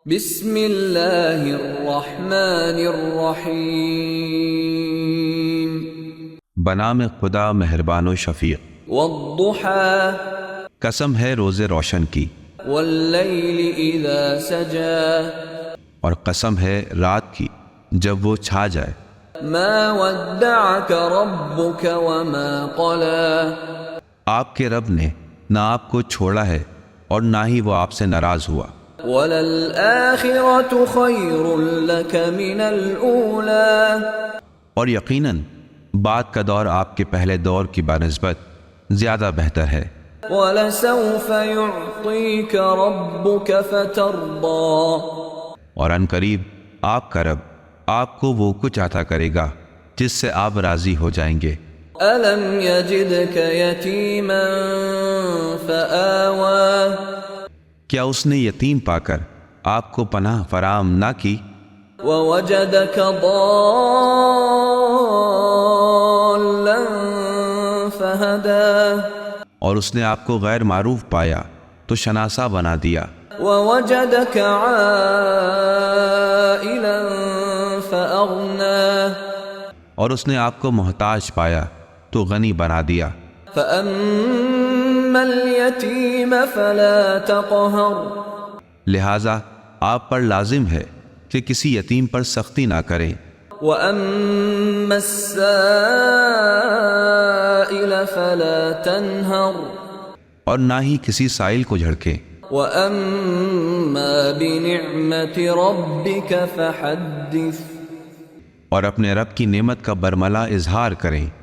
بسم اللہ الرحمن الرحیم بنام خدا مہربان و شفیق۔ والضحى قسم ہے روز روشن کی، واللیل اذا سجا اور قسم ہے رات کی جب وہ چھا جائے۔ ما ودعك ربك وما قلى آپ کے رب نے نہ آپ کو چھوڑا ہے اور نہ ہی وہ آپ سے ناراض ہوا۔ وَلَلْآخِرَةُ خَيْرٌ لَكَ مِنَ الْأُولَى اور یقیناً بعد کا دور آپ کے پہلے دور کی بنسبت زیادہ بہتر ہے۔ وَلَسَوْفَ يُعْطِيكَ رَبُّكَ فَتَرْضَى اور ان قریب آپ کا رب آپ کو وہ کچھ عطا کرے گا جس سے آپ راضی ہو جائیں گے۔ أَلَمْ يَجِدْكَ يَتِيمًا فَآوَى کیا اس نے یتیم پا کر آپ کو پناہ فراہم نہ کی؟ وَوَجَدَكَ ضَالًّا فَهَدَى اور اس نے آپ کو غیر معروف پایا تو شناسا بنا دیا۔ وَوَجَدَكَ عَائِلًا فَأَغْنَى اور اس نے آپ کو محتاج پایا تو غنی بنا دیا۔ فَأَمَّا الْيَتِيمَ فَلَا تَقْهَرْ لہٰذا آپ پر لازم ہے کہ کسی یتیم پر سختی نہ کریں، وَأَمَّا السَّائِلَ فَلَا تَنْهَرْ اور نہ ہی کسی سائل کو جھڑکیں۔ وَأَمَّا بِنِعْمَةِ رَبِّكَ فَحَدِّثْ اور اپنے رب کی نعمت کا برملا اظہار کریں۔